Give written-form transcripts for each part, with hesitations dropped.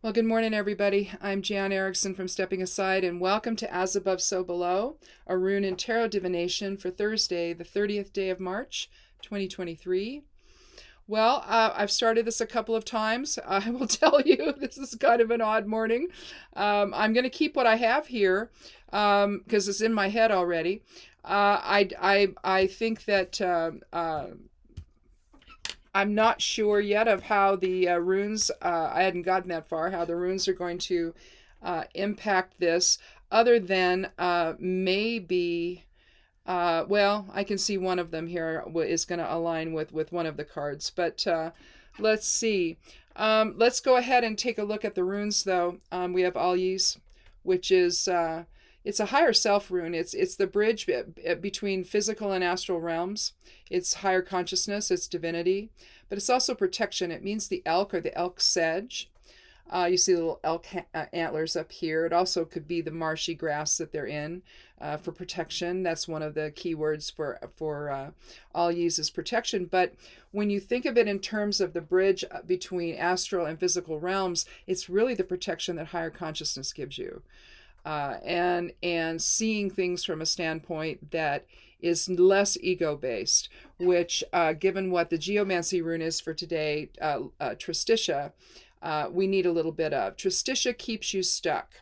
Well, good morning, everybody. I'm Jan Erickson from Stepping Aside, and welcome to As Above, So Below, a rune and tarot divination for Thursday, the 30th day of March, 2023. Well, I've started this a couple of times. I will tell you, this is kind of an odd morning. I'm going to keep what I have here because it's in my head already. I think that I'm not sure yet of how the runes, I hadn't gotten that far, how the runes are going to impact this, other than maybe, well, I can see one of them here is going to align with one of the cards. But let's see. Let's go ahead and take a look at the runes, though. We have Alyes, which is it's a higher self rune. It's the bridge between physical and astral realms. It's higher consciousness. It's divinity, but it's also protection. It means the elk or the elk sedge. You see the little elk antlers up here. It also could be the marshy grass that they're in for protection. That's one of the key words for Alyes is protection. But when you think of it in terms of the bridge between astral and physical realms, it's really the protection that higher consciousness gives you. And seeing things from a standpoint that is less ego-based, which, given what the Geomancy rune is for today, Tristitia, we need a little bit of. Tristitia keeps you stuck.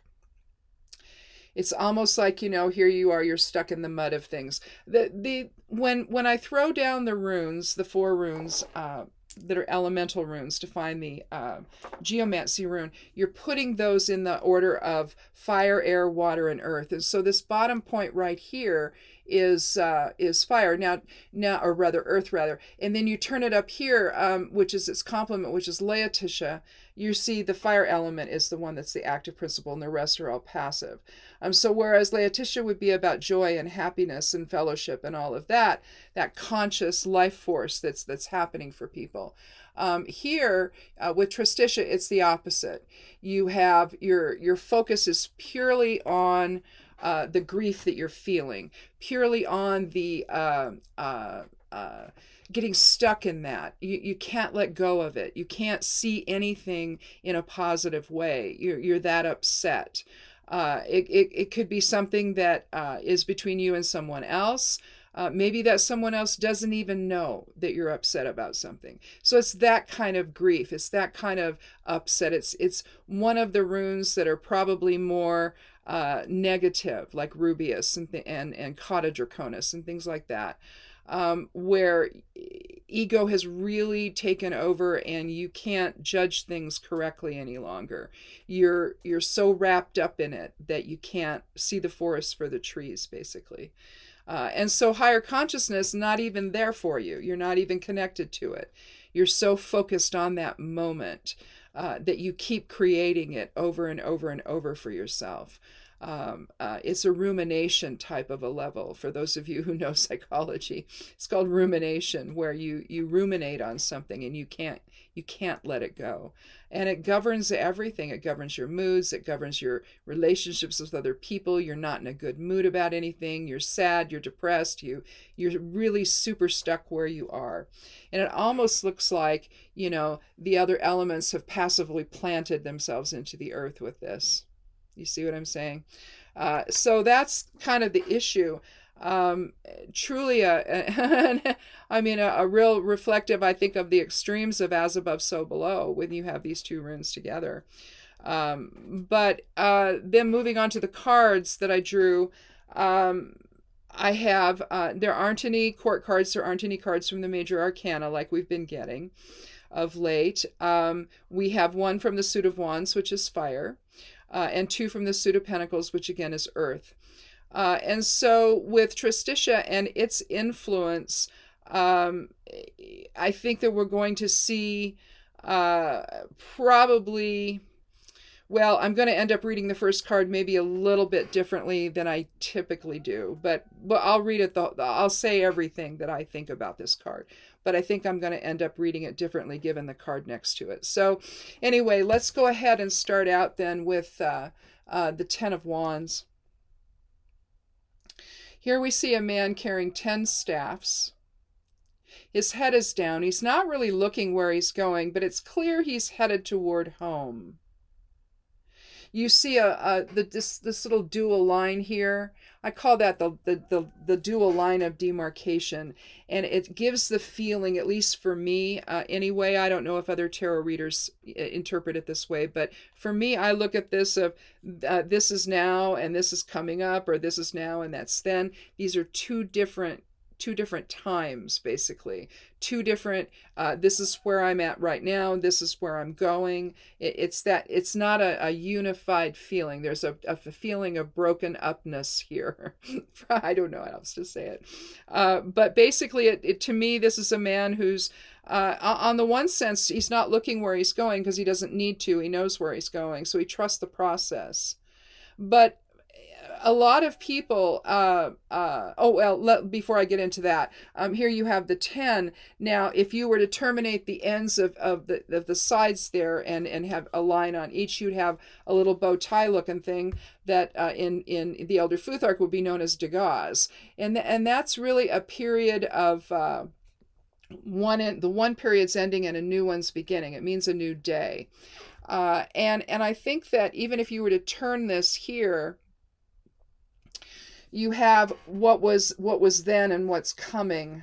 It's almost like, here you are, you're stuck in the mud of things. When I throw down the runes, the four runes, that are elemental runes to find the Geomancy rune, you're putting those in the order of fire, air, water, and earth. And so this bottom point right here is fire now, or rather earth rather. And then you turn it up here, which is its complement, which is Laetitia. You see the fire element is the one that's the active principle, and the rest are all passive. So whereas Laetitia would be about joy and happiness and fellowship and all of that conscious life force that's happening for people. Here with Tristitia, it's the opposite. You have your focus is purely on the grief that you're feeling, purely on the getting stuck in that. You can't let go of it. You can't see anything in a positive way. You're that upset. It could be something that is between you and someone else. Maybe that someone else doesn't even know that you're upset about something. So it's that kind of grief. It's that kind of upset. It's one of the runes that are probably more negative, like Rubius and Cauda Draconis and things like that, where ego has really taken over and you can't judge things correctly any longer. You're so wrapped up in it that you can't see the forest for the trees, basically. And so higher consciousness, not even there for you. You're not even connected to it. You're so focused on that moment that you keep creating it over and over and over for yourself. It's a rumination type of a level. For those of you who know psychology, it's called rumination, where you ruminate on something and you can't let it go. And it governs everything. It governs your moods. It governs your relationships with other people. You're not in a good mood about anything. You're sad. You're depressed. You're really super stuck where you are. And it almost looks like, the other elements have passively planted themselves into the earth with this. You see what I'm saying? So that's kind of the issue. Truly, a real reflective, I think, of the extremes of As Above, So Below when you have these two runes together. But then moving on to the cards that I drew, I have, there aren't any court cards, there aren't any cards from the major arcana like we've been getting of late. We have one from the Suit of Wands, which is fire. And two from the Suit of Pentacles, which again is earth. And so with Tristitia and its influence, I think that we're going to see probably, well, I'm going to end up reading the first card maybe a little bit differently than I typically do, but I'll read it. I'll say everything that I think about this card, but I think I'm going to end up reading it differently given the card next to it. So anyway, let's go ahead and start out then with the Ten of Wands. Here we see a man carrying 10 staffs. His head is down. He's not really looking where he's going, but it's clear he's headed toward home. You see this little dual line here. I call that the dual line of demarcation, and it gives the feeling, at least for me, anyway. I don't know if other tarot readers interpret it this way, but for me, I look at this of this is now and this is coming up, or this is now and that's then. These are two different times, basically. Two different, this is where I'm at right now, this is where I'm going. It's not a unified feeling. There's a feeling of broken upness here. I don't know how else to say it. But basically, to me, this is a man who's, on the one sense, he's not looking where he's going because he doesn't need to. He knows where he's going, so he trusts the process. But a lot of people, before I get into that, here you have the 10. Now, if you were to terminate the ends of the sides there and have a line on each, you'd have a little bow tie looking thing that in the Elder Futhark would be known as Dagaz. And that's really a period of the one period's ending and a new one's beginning. It means a new day. And I think that even if you were to turn this here, you have what was then and what's coming,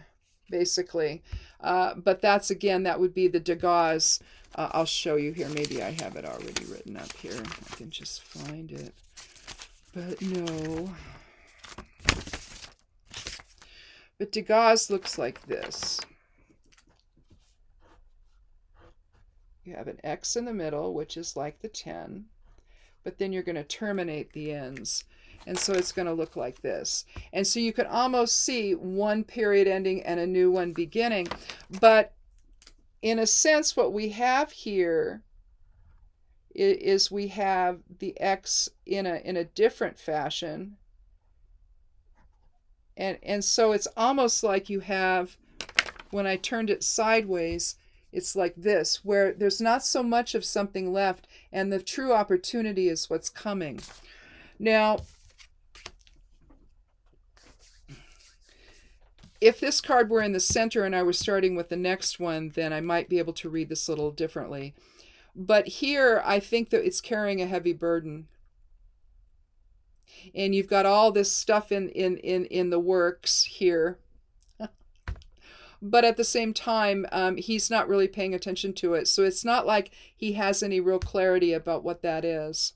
basically. But that's, again, that would be the Dagaz. I'll show you here. Maybe I have it already written up here. I can just find it. But no. But Dagaz looks like this. You have an X in the middle, which is like the 10. But then you're going to terminate the ends. And so it's going to look like this. And so you can almost see one period ending and a new one beginning. But in a sense, what we have here is we have the X in a different fashion. And so it's almost like you have, when I turned it sideways, it's like this, where there's not so much of something left, and the true opportunity is what's coming. Now, if this card were in the center and I were starting with the next one, then I might be able to read this a little differently. But here, I think that it's carrying a heavy burden. And you've got all this stuff in the works here. But at the same time, he's not really paying attention to it. So it's not like he has any real clarity about what that is.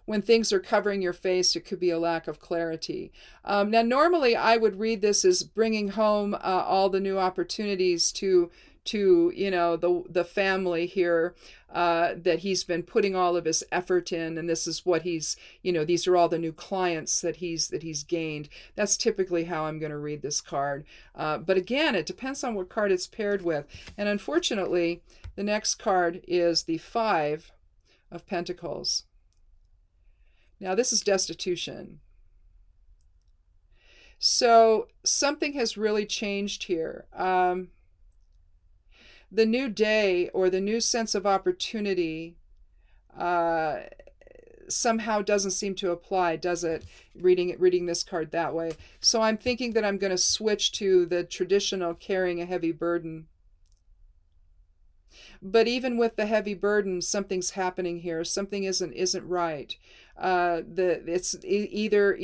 When things are covering your face, it could be a lack of clarity. Now, normally I would read this as bringing home all the new opportunities to the family here, that he's been putting all of his effort in, and this is what he's, these are all the new clients that he's gained. That's typically how I'm going to read this card. But again, it depends on what card it's paired with. And unfortunately, the next card is the 5 of Pentacles. Now, this is destitution. So something has really changed here. The new day, or the new sense of opportunity, somehow doesn't seem to apply, does it? Reading this card that way. So I'm thinking that I'm going to switch to the traditional carrying a heavy burden. But even with the heavy burden, something's happening here. Something isn't right. It's either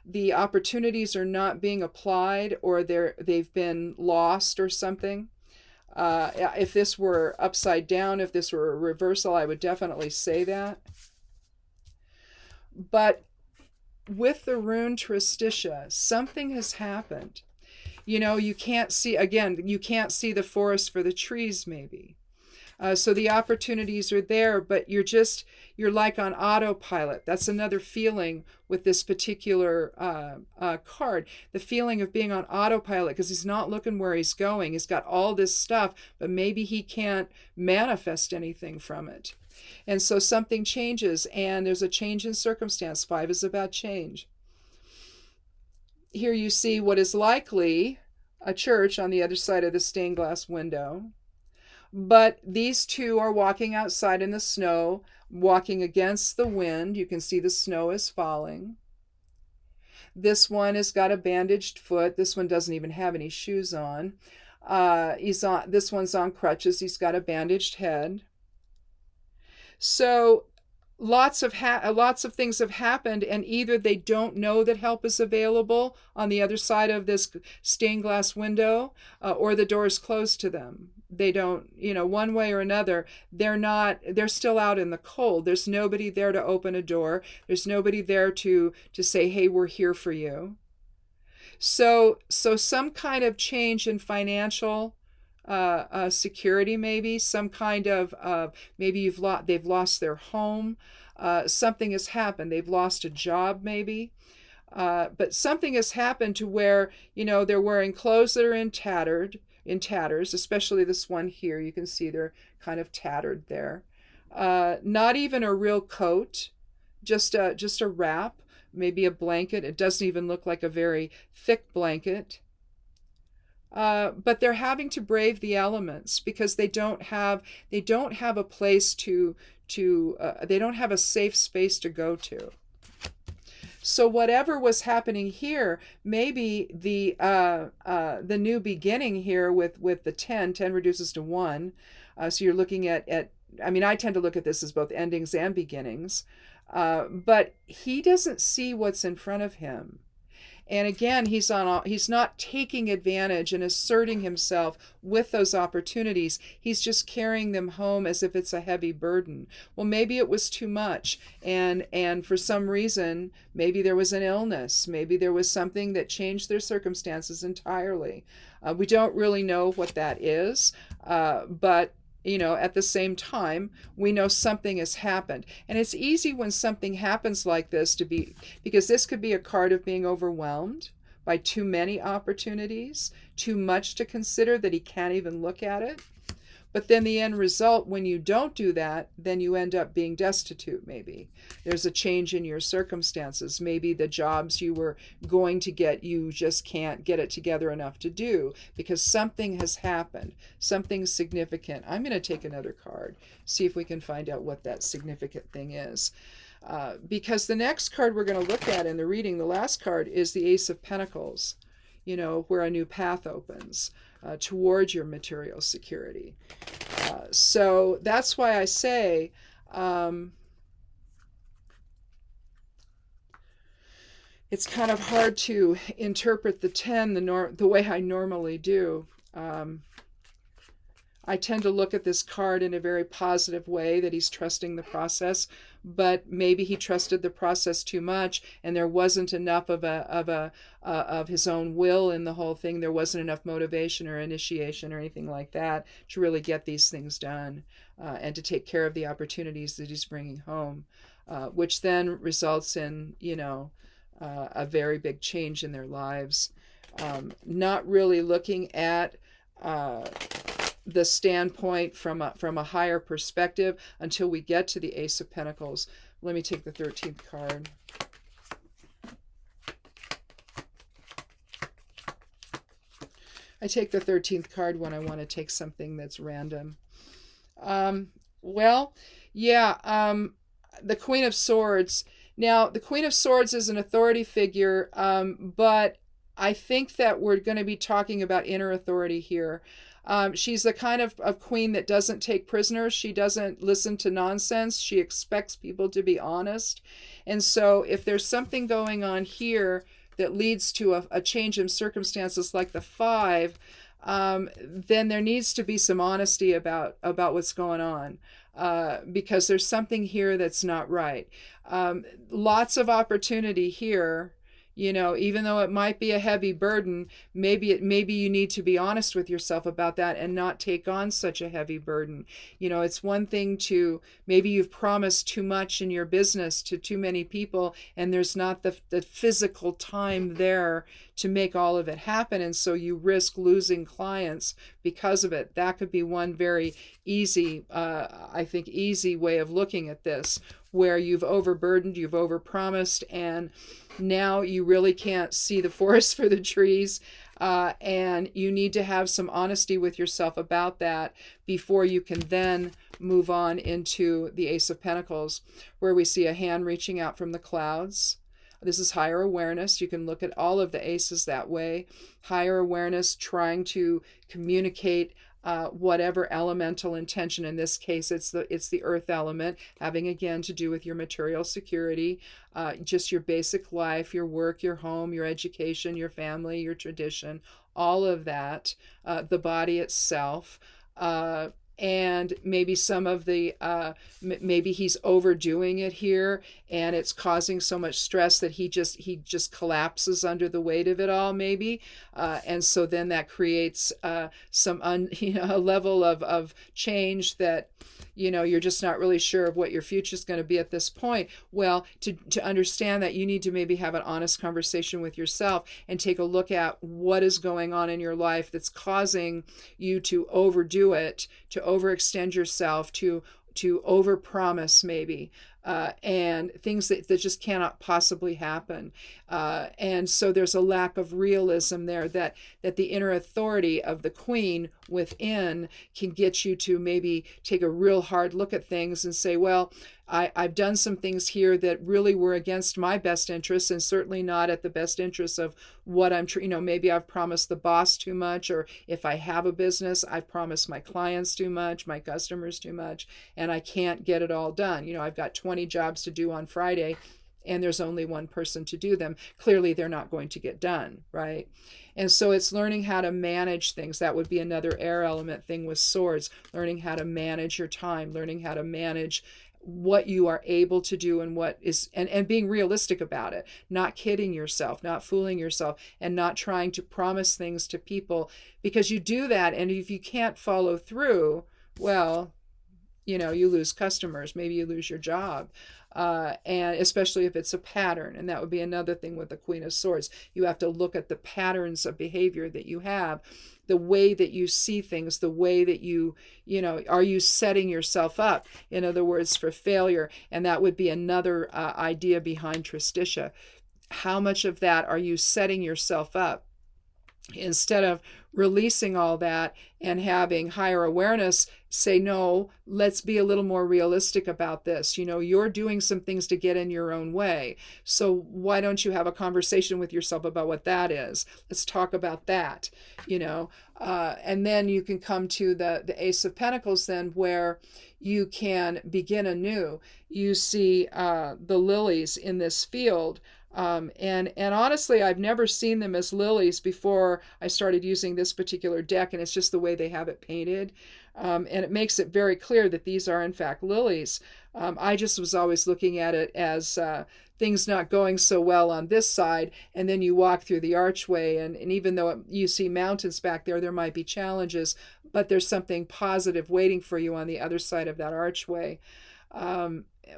the opportunities are not being applied, or they've been lost or something. If this were upside down, if this were a reversal, I would definitely say that. But with the rune Tristitia, something has happened. You can't see the forest for the trees, maybe. So the opportunities are there, but you're like on autopilot. That's another feeling with this particular card. The feeling of being on autopilot, because he's not looking where he's going. He's got all this stuff, but maybe he can't manifest anything from it. And so something changes, and there's a change in circumstance. 5 is about change. Here you see what is likely a church on the other side of the stained glass window. But these two are walking outside in the snow, walking against the wind. You can see the snow is falling. This one has got a bandaged foot. This one doesn't even have any shoes on. This one's on crutches. He's got a bandaged head. So lots of things have happened, and either they don't know that help is available on the other side of this stained glass window, or the door is closed to them. They don't, one way or another, they're still out in the cold. There's nobody there to open a door. There's nobody there to say, hey, we're here for you. So some kind of change in financial security, maybe some kind of maybe they've lost their home, something has happened, they've lost a job maybe, but something has happened to where they're wearing clothes that are in tatters, especially this one here. You can see they're kind of tattered there. Not even a real coat, just a wrap, maybe a blanket. It doesn't even look like a very thick blanket. But they're having to brave the elements because they don't have a place they don't have a safe space to go to. So whatever was happening here, maybe the new beginning here with the 10 reduces to 1. So you're looking at I tend to look at this as both endings and beginnings. But he doesn't see what's in front of him. And again, he's not taking advantage and asserting himself with those opportunities. He's just carrying them home as if it's a heavy burden. Well, maybe it was too much. And for some reason, maybe there was an illness. Maybe there was something that changed their circumstances entirely. We don't really know what that is, but at the same time, we know something has happened. And it's easy when something happens like this because this could be a card of being overwhelmed by too many opportunities, too much to consider that he can't even look at it. But then the end result, when you don't do that, then you end up being destitute maybe. There's a change in your circumstances. Maybe the jobs you were going to get, you just can't get it together enough to do because something has happened, something significant. I'm going to take another card, see if we can find out what that significant thing is. Because the next card we're going to look at in the reading, the last card, is the Ace of Pentacles, where a new path opens towards your material security. So that's why I say it's kind of hard to interpret the 10 the way I normally do. I tend to look at this card in a very positive way, that he's trusting the process, but maybe he trusted the process too much, and there wasn't enough of his own will in the whole thing. There wasn't enough motivation or initiation or anything like that to really get these things done, and to take care of the opportunities that he's bringing home, which then results in a very big change in their lives. Not really looking at the standpoint from a higher perspective until we get to the Ace of Pentacles. Let me take the 13th card. I take the 13th card when I want to take something that's random. The Queen of Swords. Now, the Queen of Swords is an authority figure, but I think that we're going to be talking about inner authority here. She's the kind of queen that doesn't take prisoners. She doesn't listen to nonsense. She expects people to be honest. And so if there's something going on here that leads to a change in circumstances like the 5, then there needs to be some honesty about what's going on, because there's something here that's not right. Lots of opportunity here. Even though it might be a heavy burden, maybe you need to be honest with yourself about that and not take on such a heavy burden. It's one thing to, maybe you've promised too much in your business to too many people, and there's not the physical time there to make all of it happen, and so you risk losing clients because of it. That could be one very easy, easy way of looking at this, where you've overburdened, you've overpromised, and now you really can't see the forest for the trees, and you need to have some honesty with yourself about that before you can then move on into the Ace of Pentacles, where we see a hand reaching out from the clouds. This is higher awareness. You can look at all of the aces that way. Higher awareness, trying to communicate whatever elemental intention. In this case, it's the earth element, having again to do with your material security, just your basic life, your work, your home, your education, your family, your tradition, all of that, the body itself. And maybe some of the maybe he's overdoing it here, and it's causing so much stress that he just collapses under the weight of it all, maybe. And so then that creates a level of change that you're just not really sure of what your future is going to be at this point. Well, to understand that, you need to maybe have an honest conversation with yourself and take a look at what is going on in your life that's causing you to overdo it, to overextend yourself, to overpromise maybe, and things that just cannot possibly happen. And so there's a lack of realism there, that the inner authority of the queen within can get you to maybe take a real hard look at things and say, well, I've done some things here that really were against my best interests, and certainly not at the best interests of what I'm, maybe I've promised the boss too much, or if I have a business, I've promised my clients too much, my customers too much, and I can't get it all done. I've got 20 jobs to do on Friday, and there's only one person to do them. Clearly, they're not going to get done, right? And so it's learning how to manage things. That would be another air element thing with swords, learning how to manage your time, learning how to manage what you are able to do and what is, and being realistic about it, not kidding yourself, not fooling yourself, and not trying to promise things to people, because you do that, and if you can't follow through, well, you lose customers, maybe you lose your job. And especially if it's a pattern. And that would be another thing with the Queen of Swords. You have to look at the patterns of behavior that you have, the way that you see things, the way that are you setting yourself up, in other words, for failure? And that would be another idea behind Tristitia. How much of that are you setting yourself up? Instead of releasing all that and having higher awareness, say, no, let's be a little more realistic about this. You're doing some things to get in your own way. So why don't you have a conversation with yourself about what that is? Let's talk about that, and then you can come to the Ace of Pentacles then, where you can begin anew. You see the lilies in this field. And honestly, I've never seen them as lilies before I started using this particular deck, and it's just the way they have it painted. And it makes it very clear that these are in fact lilies. I just was always looking at it as things not going so well on this side, and then you walk through the archway, and even though you see mountains back there might be challenges, but there's something positive waiting for you on the other side of that archway.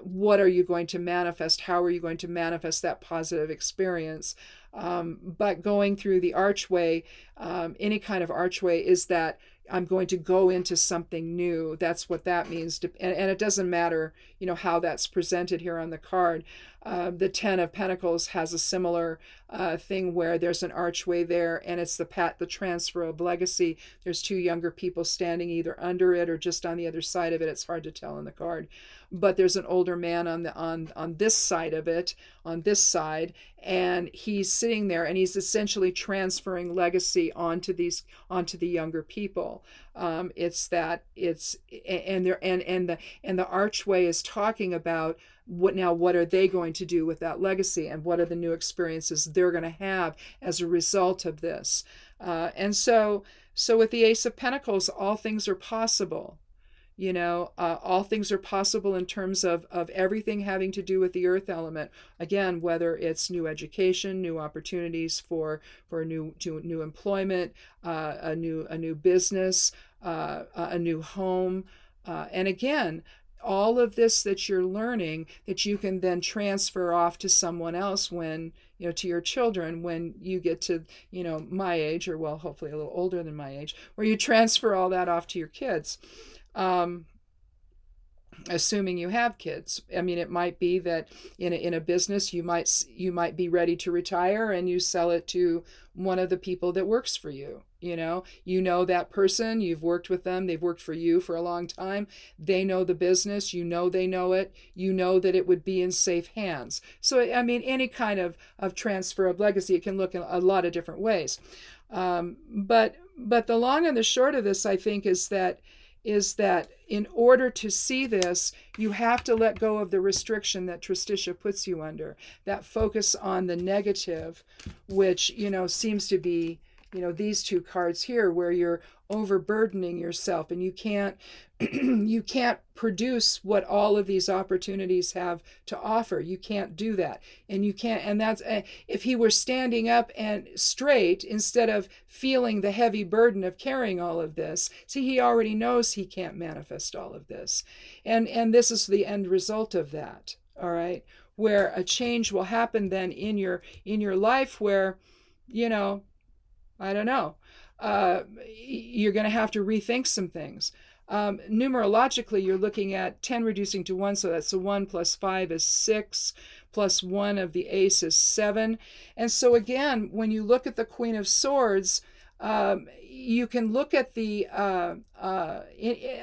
What are you going to manifest? How are you going to manifest that positive experience? But going through the archway, any kind of archway, is that I'm going to go into something new. That's what that means. And it doesn't matter, how that's presented here on the card. The Ten of Pentacles has a similar thing where there's an archway there, and it's the transfer of legacy. There's two younger people standing either under it or just on the other side of it. It's hard to tell in the card. But there's an older man on this side of it, on this side, and he's sitting there, and he's essentially transferring legacy onto the younger people. And the archway is talking about what are they going to do with that legacy, and what are the new experiences they're going to have as a result of this. And so with the Ace of Pentacles, all things are possible. All things are possible in terms of everything having to do with the earth element. Again, whether it's new education, new opportunities for new employment, a new business, a new home, and again, all of this that you're learning that you can then transfer off to someone else when, to your children, when you get to, my age, or well, hopefully a little older than my age, where you transfer all that off to your kids. Assuming you have kids. I mean, it might be that in a business you might be ready to retire, and you sell it to one of the people that works for you. You know that person, you've worked with them, they've worked for you for a long time, they know the business, they know it, you know that it would be in safe hands. So I mean, any kind of transfer of legacy, it can look in a lot of different ways. But the long and the short of this, I think, is that in order to see this, you have to let go of the restriction that Tristitia puts you under, that focus on the negative, which, seems to be, these two cards here, where you're overburdening yourself and you can't you can't produce what all of these opportunities have to offer. You can't do that. And you can't, and that's, if he were standing up and straight instead of feeling the heavy burden of carrying all of this, see, he already knows he can't manifest all of this. And this is the end result of that. All right. Where a change will happen then in your life where, I don't know, you're going to have to rethink some things. Numerologically, you're looking at 10 reducing to 1, so that's a 1 plus 5 is 6, plus 1 of the ace is 7. And so again, when you look at the Queen of Swords, you can look at the,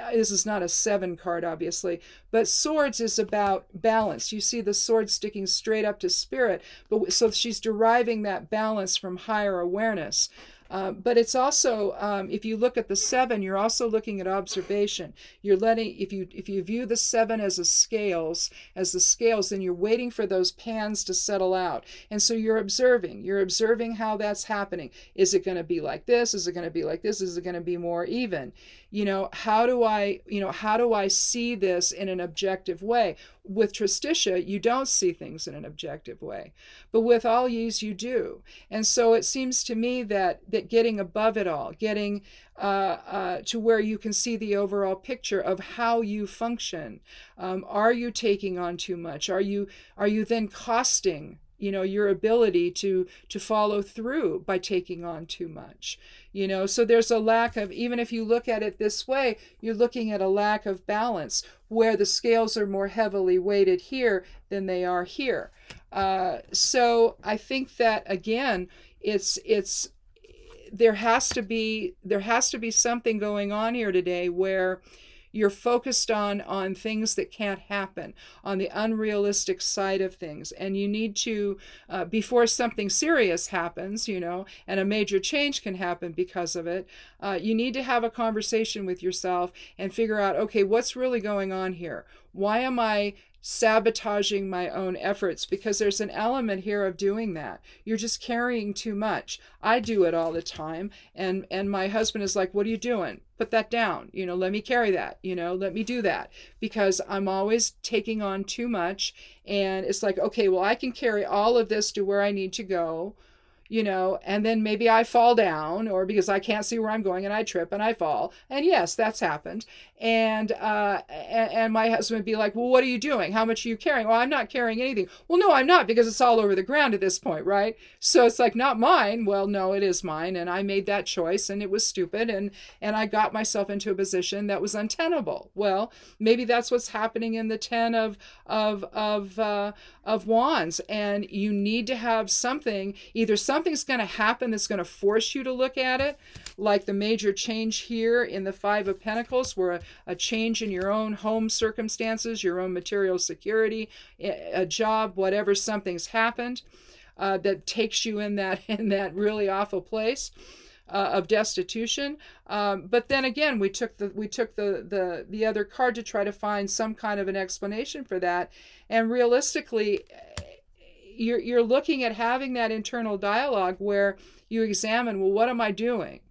this is not a 7 card, obviously, but swords is about balance. You see the sword sticking straight up to spirit, but so she's deriving that balance from higher awareness. But it's also, if you look at the 7, you're also looking at observation. You're letting, if you view the 7 as the scales, then you're waiting for those pans to settle out. And so you're observing how that's happening. Is it going to be like this? Is it going to be like this? Is it going to be more even? How do I see this in an objective way? With Tristitia, you don't see things in an objective way, but with all these you do. And so it seems to me that getting above it all, getting to where you can see the overall picture of how you function. Are you taking on too much? Are you then costing your ability to follow through by taking on too much? So there's a lack of, even if you look at it this way, you're looking at a lack of balance where the scales are more heavily weighted here than they are here. So I think that, again, there has to be something going on here today where you're focused on things that can't happen, on the unrealistic side of things. And you need to, before something serious happens, and a major change can happen because of it, you need to have a conversation with yourself and figure out, okay, what's really going on here? Why am I sabotaging my own efforts? Because there's an element here of doing that. You're just carrying too much. I do it all the time. And my husband is like, what are you doing? Put that down. Let me carry that. Let me do that. Because I'm always taking on too much. And it's like, okay, well, I can carry all of this to where I need to go. And then maybe I fall down, or because I can't see where I'm going and I trip and I fall. And yes, that's happened. And my husband would be like, well, what are you doing? How much are you carrying? Well, I'm not carrying anything. Well, no, I'm not, because it's all over the ground at this point, right? So it's like, not mine. Well, no, it is mine. And I made that choice and it was stupid. And I got myself into a position that was untenable. Well, maybe that's what's happening in the 10 of wands. And you need to have something, either something's going to happen that's going to force you to look at it, like the major change here in the 5 of Pentacles, where a change in your own home circumstances, your own material security, a job, whatever, something's happened that takes you in that really awful place of destitution. But then again, we took the other card to try to find some kind of an explanation for that. And realistically, you're looking at having that internal dialogue where you examine, well, what am I doing?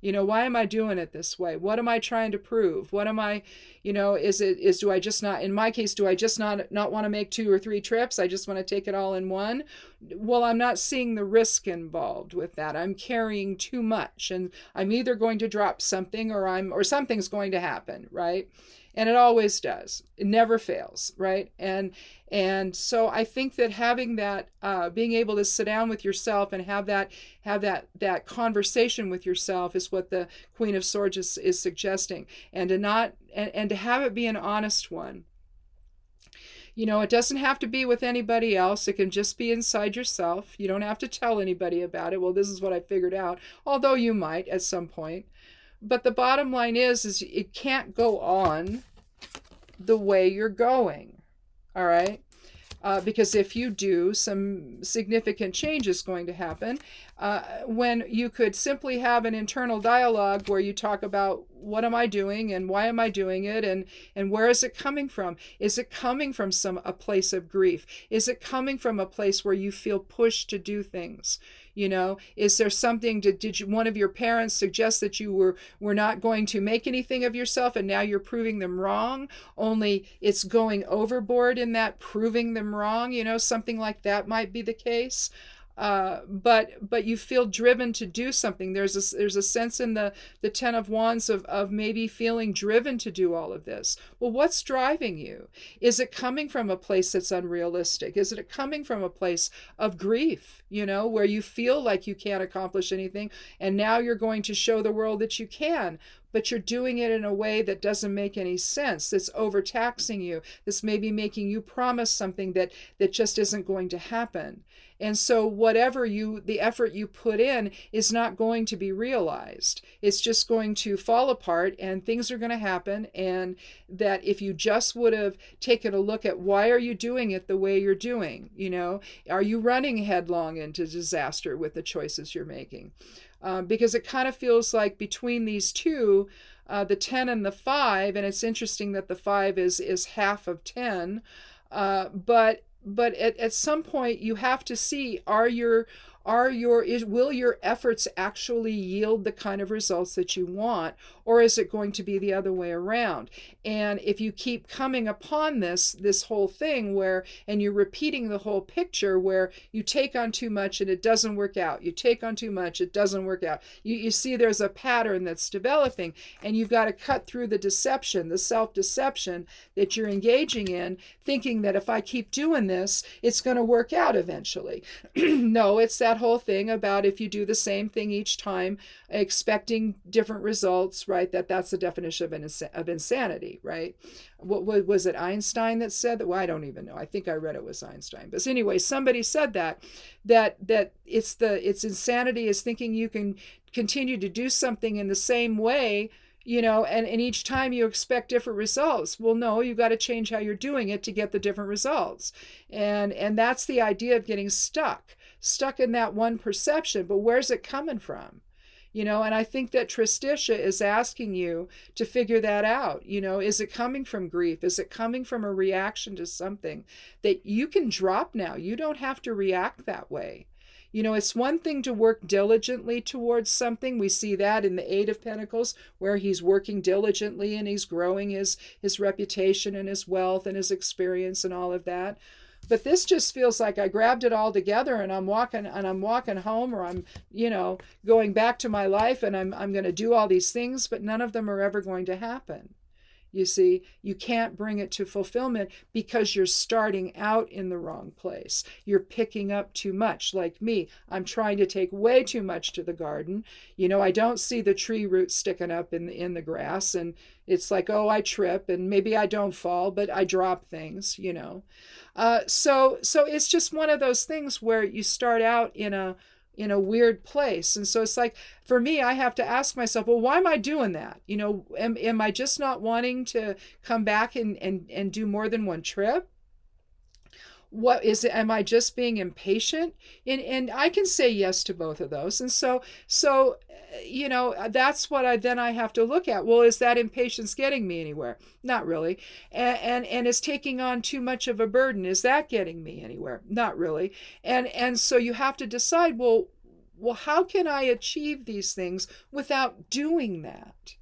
Why am I doing it this way? What am I trying to prove? What am I, do I just not, in my case, do I just not want to make 2 or 3 trips? I just want to take it all in one. Well, I'm not seeing the risk involved with that. I'm carrying too much, and I'm either going to drop something or something's going to happen, right? And it always does. It never fails, right? And so I think that having that, being able to sit down with yourself and have that conversation with yourself is what the Queen of Swords is suggesting, and to have it be an honest one. It doesn't have to be with anybody else. It can just be inside yourself. You don't have to tell anybody about it. Well, this is what I figured out, although you might at some point. But the bottom line is it can't go on the way you're going. All right? Because if you do, some significant change is going to happen. When you could simply have an internal dialogue where you talk about what am I doing and why am I doing it, and where is it coming from? Is it coming from a place of grief? Is it coming from a place where you feel pushed to do things? Is there something, did one of your parents suggest that you were not going to make anything of yourself, and now you're proving them wrong, only it's going overboard in that proving them wrong? Something like that might be the case. But you feel driven to do something. There's a sense in the Ten of Wands of maybe feeling driven to do all of this. Well, what's driving you? Is it coming from a place that's unrealistic? Is it coming from a place of grief, where you feel like you can't accomplish anything, and now you're going to show the world that you can, but you're doing it in a way that doesn't make any sense, that's overtaxing you, that's maybe making you promise something that just isn't going to happen. And so whatever the effort you put in is not going to be realized. It's just going to fall apart, and things are going to happen. And that if you just would have taken a look at why are you doing it the way you're doing, are you running headlong into disaster with the choices you're making? Because it kind of feels like between these two, the 10 and the 5, and it's interesting that the 5 is half of 10, but at some point you have to see, will your efforts actually yield the kind of results that you want, or is it going to be the other way around? And if you keep coming upon this whole thing and you're repeating the whole picture where you take on too much and it doesn't work out, you take on too much, it doesn't work out, you see there's a pattern that's developing, and you've got to cut through the deception, the self-deception that you're engaging in, thinking that if I keep doing this, it's going to work out eventually. No, it's that whole thing about if you do the same thing each time, expecting different results, right? That's the definition of insanity, right? What was it, Einstein that said that? Well, I don't even know. I think I read it was Einstein. But anyway, somebody said that it's insanity is thinking you can continue to do something in the same way, and each time you expect different results. Well, no, you've got to change how you're doing it to get the different results. And that's the idea of getting stuck in that one perception. But where's it coming from? And I think that Tristitia is asking you to figure that out. Is it coming from grief? Is it coming from a reaction to something that you can drop now? You don't have to react that way. It's one thing to work diligently towards something. We see that in the 8 of Pentacles, where he's working diligently and he's growing his reputation and his wealth and his experience and all of that. But this just feels like I grabbed it all together and I'm walking home, or I'm, going back to my life, and I'm going to do all these things, but none of them are ever going to happen. You see, you can't bring it to fulfillment because you're starting out in the wrong place. You're picking up too much. Like me, I'm trying to take way too much to the garden. I don't see the tree roots sticking up in the grass, and it's like, oh, I trip, and maybe I don't fall, but I drop things, So it's just one of those things where you start out in a weird place. And so it's like, for me, I have to ask myself, well, why am I doing that? Am I just not wanting to come back and do more than one trip? What is it? Am I just being impatient? And I can say yes to both of those. And so that's what I have to look at. Well, is that impatience getting me anywhere? Not really. And is taking on too much of a burden, is that getting me anywhere? Not really. And so you have to decide, well, how can I achieve these things without doing that?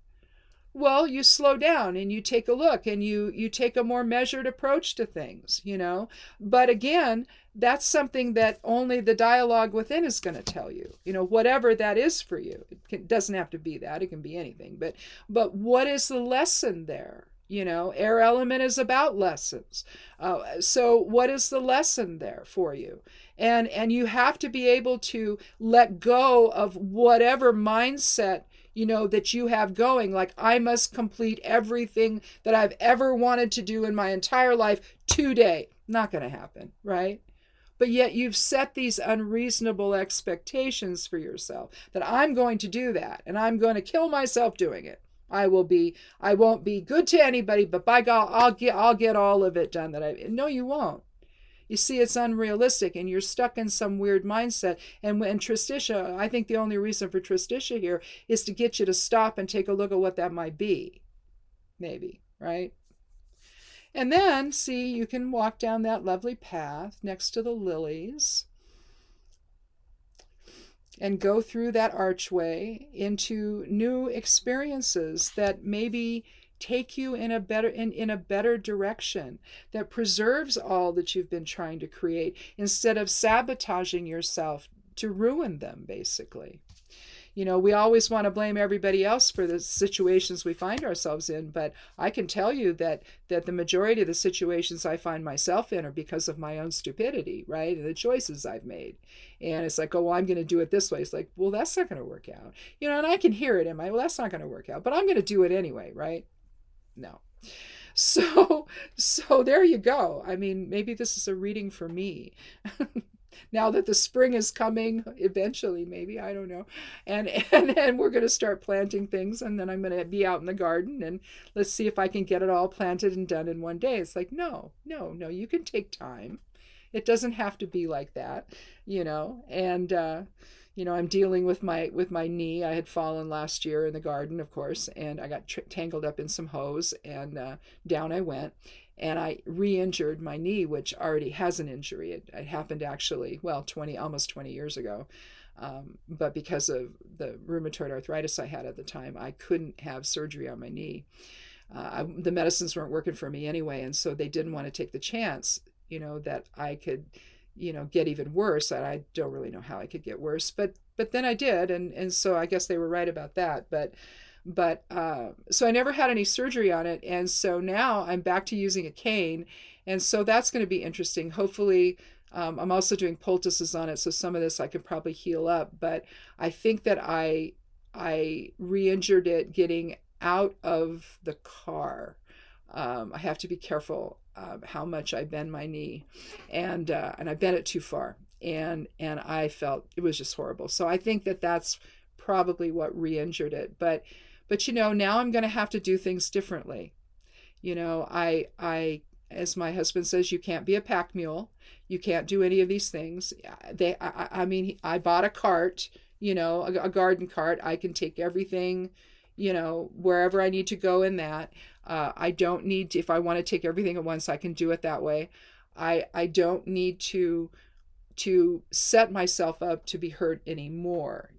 Well, you slow down and you take a look and you take a more measured approach to things, But again, that's something that only the dialogue within is going to tell you, whatever that is for you. It doesn't have to be that. It can be anything. But what is the lesson there? Air element is about lessons. So what is the lesson there for you? And you have to be able to let go of whatever mindset that you have going. Like, I must complete everything that I've ever wanted to do in my entire life today. Not going to happen, right? But yet you've set these unreasonable expectations for yourself that I'm going to do that and I'm going to kill myself doing it. I won't be good to anybody, but by God, I'll get all of it done no, you won't. You see, it's unrealistic and you're stuck in some weird mindset. And when Tristitia, I think the only reason for Tristitia here is to get you to stop and take a look at what that might be. Maybe, right? And then, see, you can walk down that lovely path next to the lilies and go through that archway into new experiences that maybe take you in a better direction, that preserves all that you've been trying to create instead of sabotaging yourself to ruin them, basically. We always want to blame everybody else for the situations we find ourselves in, but I can tell you that the majority of the situations I find myself in are because of my own stupidity, right? And the choices I've made. And it's like, oh, well, I'm going to do it this way. It's like, well, that's not going to work out. And I can hear it in my, well, that's not going to work out, but I'm going to do it anyway, right? No. So there you go. I mean, maybe this is a reading for me. Now that the spring is coming, eventually, maybe, I don't know. And we're going to start planting things, and then I'm going to be out in the garden, and let's see if I can get it all planted and done in one day. It's like, no, you can take time. It doesn't have to be like that, and I'm dealing with my knee. I had fallen last year in the garden, of course, and I got tangled up in some hose, and down I went. And I re-injured my knee, which already has an injury. It happened actually, well, almost 20 years ago. But because of the rheumatoid arthritis I had at the time, I couldn't have surgery on my knee. The medicines weren't working for me anyway, and so they didn't want to take the chance, that I could, get even worse. And I don't really know how I could get worse, but then I did, and so I guess they were right about that. But so I never had any surgery on it, and so now I'm back to using a cane, and so that's going to be interesting. Hopefully, I'm also doing poultices on it, so some of this I could probably heal up. But I think that I re-injured it getting out of the car. I have to be careful how much I bend my knee, and I bent it too far, and I felt it was just horrible. So I think that that's probably what re-injured it. But now I'm going to have to do things differently. I as my husband says, you can't be a pack mule. You can't do any of these things. I mean, I bought a cart, a garden cart. I can take everything, wherever I need to go in that. I don't need to, if I want to take everything at once, I can do it that way. I don't need to set myself up to be hurt anymore,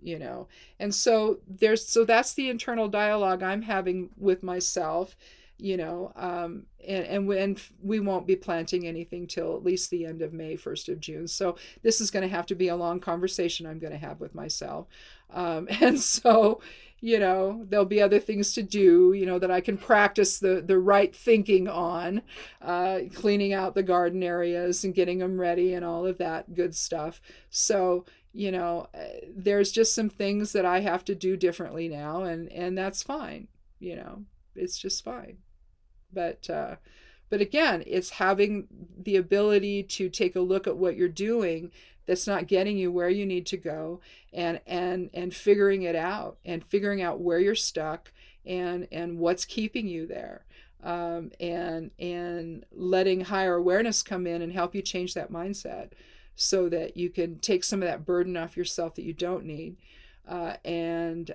And so that's the internal dialogue I'm having with myself, and when we won't be planting anything till at least the end of May, 1st of June. So this is going to have to be a long conversation I'm going to have with myself. And so, there'll be other things to do, that I can practice the right thinking on, cleaning out the garden areas and getting them ready and all of that good stuff. So, there's just some things that I have to do differently now, and that's fine. It's just fine. But again, it's having the ability to take a look at what you're doing that's not getting you where you need to go, and figuring it out, and figuring out where you're stuck and what's keeping you there, and letting higher awareness come in and help you change that mindset so that you can take some of that burden off yourself that you don't need, and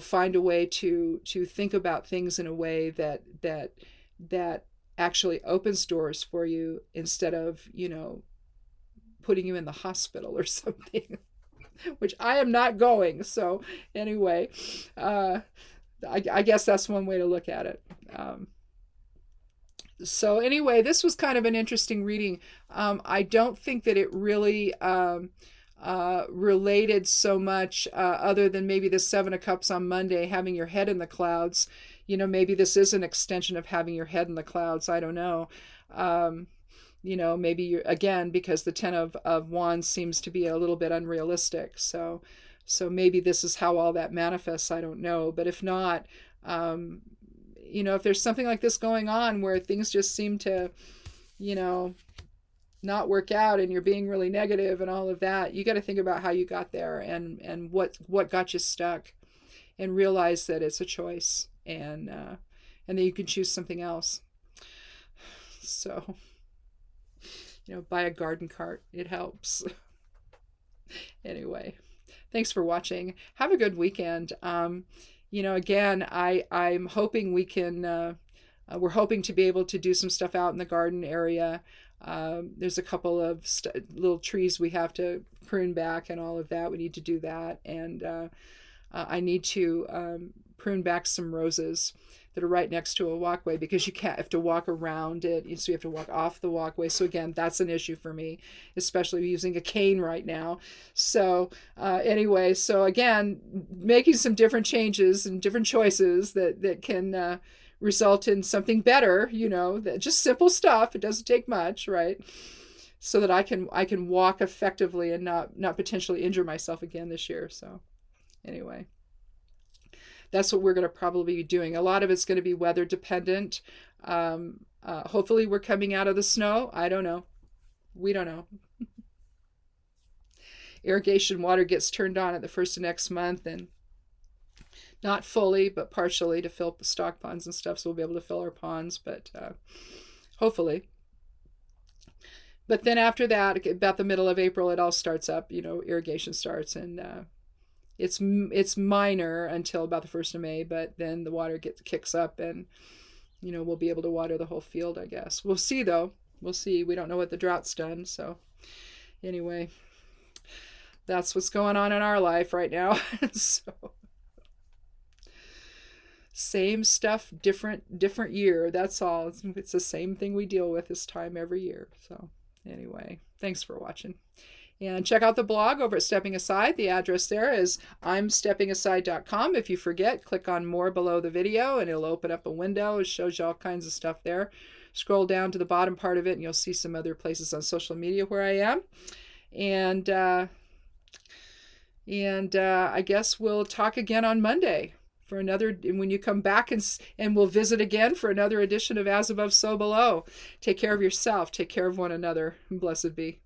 find a way to think about things in a way that actually opens doors for you instead of putting you in the hospital or something, which I am not going. So anyway, I guess that's one way to look at it. So anyway, this was kind of an interesting reading. I don't think that it really related so much, other than maybe the 7 of Cups on Monday, having your head in the clouds. Maybe this is an extension of having your head in the clouds. I don't know. Maybe you're, again, because the 10 of Wands seems to be a little bit unrealistic. So So maybe this is how all that manifests. I don't know. But if not, if there's something like this going on where things just seem to, not work out and you're being really negative and all of that, you got to think about how you got there and what got you stuck, and realize that it's a choice, and then you can choose something else. So, buy a garden cart. It helps. Anyway, thanks for watching. Have a good weekend. Again, I'm hoping we can, we're hoping to be able to do some stuff out in the garden area. There's a couple of little trees we have to prune back and all of that. We need to do that. And I need to prune back some roses that are right next to a walkway, because you can't have to walk around it. So you have to walk off the walkway. So again, that's an issue for me, especially using a cane right now. So anyway, so again, making some different changes and different choices that can result in something better, that just simple stuff. It doesn't take much, right? So that I can walk effectively and not potentially injure myself again this year. So anyway, that's what we're going to probably be doing. A lot of it's going to be weather dependent. Hopefully we're coming out of the snow. I don't know. We don't know. Irrigation water gets turned on at the first of next month, and not fully, but partially, to fill stock ponds and stuff. So we'll be able to fill our ponds, but hopefully. But then after that, about the middle of April, it all starts up, irrigation starts, and it's minor until about the 1st of May, but then the water kicks up, and we'll be able to water the whole field, I guess. We'll see, though. We'll see. We don't know what the drought's done. So anyway, that's what's going on in our life right now. So same stuff, different year. That's all. It's the same thing we deal with this time every year. So anyway, thanks for watching. And check out the blog over at Stepping Aside. The address there is imsteppingaside.com. If you forget, click on more below the video and it'll open up a window. It shows you all kinds of stuff there. Scroll down to the bottom part of it and you'll see some other places on social media where I am. And I guess we'll talk again on Monday for another, when you come back, and we'll visit again for another edition of As Above, So Below. Take care of yourself. Take care of one another. Blessed be.